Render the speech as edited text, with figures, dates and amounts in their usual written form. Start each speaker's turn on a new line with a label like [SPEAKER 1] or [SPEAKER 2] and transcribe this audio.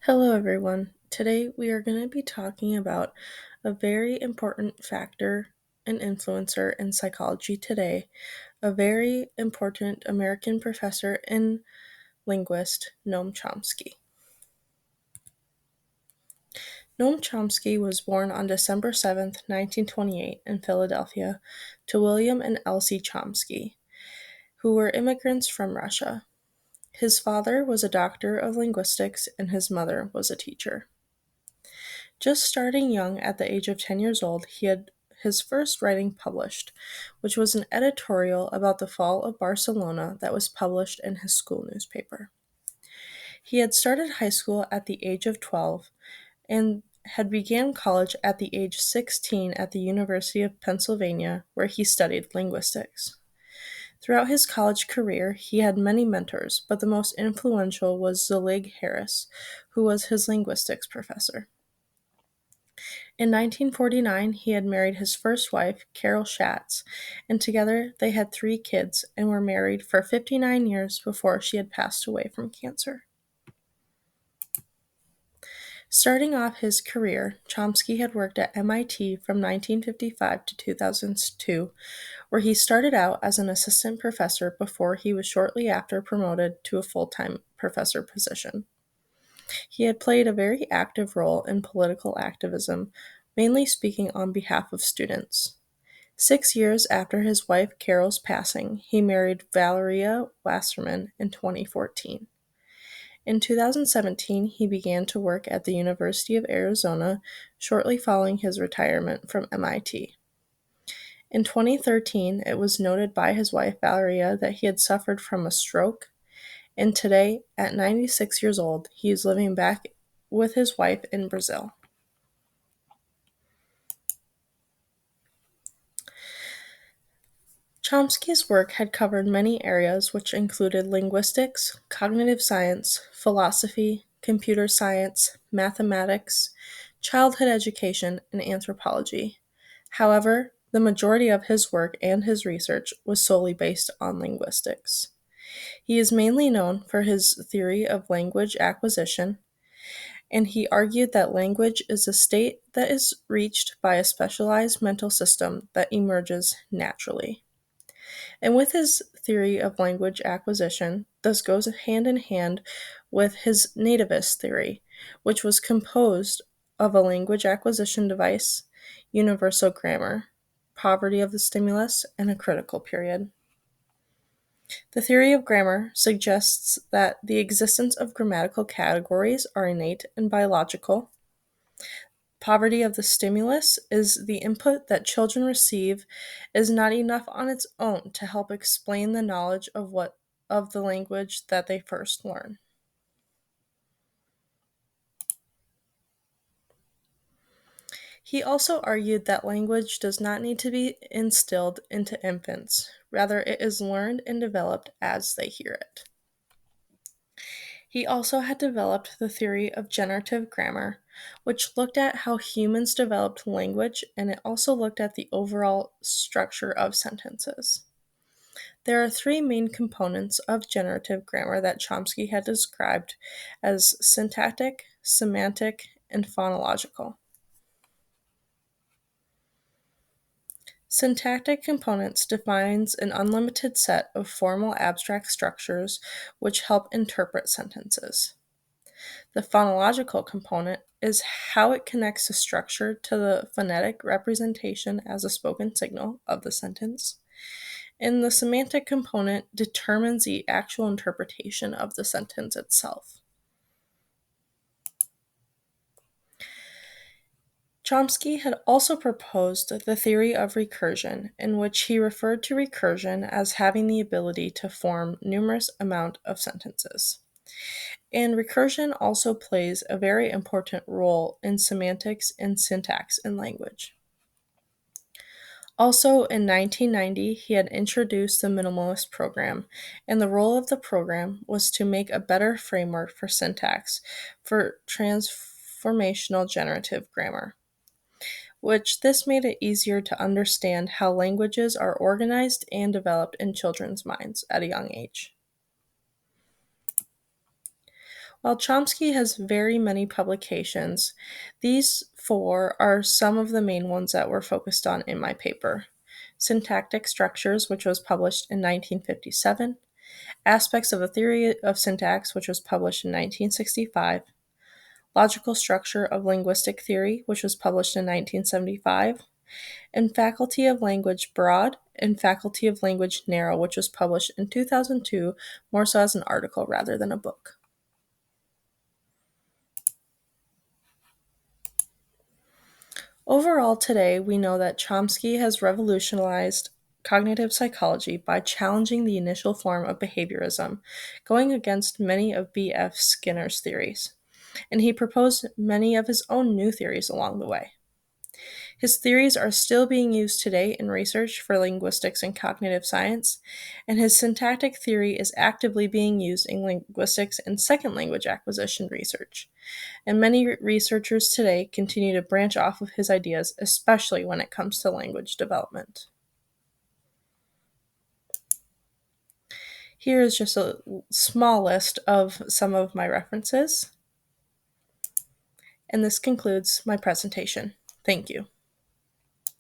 [SPEAKER 1] Hello, everyone. Today we are going to be talking about a very important factor and influencer in psychology today, a very important American professor and linguist, Noam Chomsky. Noam Chomsky was born on December 7th, 1928, in Philadelphia, to William and Elsie Chomsky, who were immigrants from Russia. His father was a doctor of linguistics and his mother was a teacher. Just starting young at the age of 10 years old, he had his first writing published, which was an editorial about the fall of Barcelona that was published in his school newspaper. He had started high school at the age of 12 and had began college at the age 16 at the University of Pennsylvania, where he studied linguistics. Throughout his college career, he had many mentors, but the most influential was Zelig Harris, who was his linguistics professor. In 1949, he had married his first wife, Carol Schatz, and together they had 3 kids and were married for 59 years before she had passed away from cancer. Starting off his career, Chomsky had worked at MIT from 1955 to 2002, where he started out as an assistant professor before he was shortly after promoted to a full-time professor position. He had played a very active role in political activism, mainly speaking on behalf of students. 6 years after his wife Carol's passing, he married Valeria Wasserman in 2014. In 2017, he began to work at the University of Arizona shortly following his retirement from MIT. In 2013, it was noted by his wife Valeria that he had suffered from a stroke, and today, at 96 years old, he is living back with his wife in Brazil. Chomsky's work had covered many areas which included linguistics, cognitive science, philosophy, computer science, mathematics, childhood education, and anthropology. However, the majority of his work and his research was solely based on linguistics. He is mainly known for his theory of language acquisition, and he argued that language is a state that is reached by a specialized mental system that emerges naturally. And with his theory of language acquisition, this goes hand in hand with his nativist theory, which was composed of a language acquisition device, universal grammar, poverty of the stimulus, and a critical period. The theory of grammar suggests that the existence of grammatical categories are innate and biological. Poverty of the stimulus is the input that children receive is not enough on its own to help explain the knowledge of the language that they first learn. He also argued that language does not need to be instilled into infants, rather it is learned and developed as they hear it. He also had developed the theory of generative grammar, which looked at how humans developed language, and it also looked at the overall structure of sentences. There are 3 main components of generative grammar that Chomsky had described as syntactic, semantic, and phonological. Syntactic components defines an unlimited set of formal abstract structures which help interpret sentences. The phonological component is how it connects the structure to the phonetic representation as a spoken signal of the sentence. And the semantic component determines the actual interpretation of the sentence itself. Chomsky had also proposed the theory of recursion, in which he referred to recursion as having the ability to form numerous amount of sentences. And recursion also plays a very important role in semantics and syntax in language. Also, in 1990, he had introduced the minimalist program, and the role of the program was to make a better framework for syntax for transformational generative grammar, which this made it easier to understand how languages are organized and developed in children's minds at a young age. While Chomsky has very many publications, these four are some of the main ones that were focused on in my paper. Syntactic Structures, which was published in 1957, Aspects of the Theory of Syntax, which was published in 1965, Logical Structure of Linguistic Theory, which was published in 1975, and Faculty of Language Broad and Faculty of Language Narrow, which was published in 2002, more so as an article rather than a book. Overall, today, we know that Chomsky has revolutionized cognitive psychology by challenging the initial form of behaviorism, going against many of B.F. Skinner's theories, and he proposed many of his own new theories along the way. His theories are still being used today in research for linguistics and cognitive science, and his syntactic theory is actively being used in linguistics and second language acquisition research. And many researchers today continue to branch off of his ideas, especially when it comes to language development. Here is just a small list of some of my references, and this concludes my presentation. Thank you.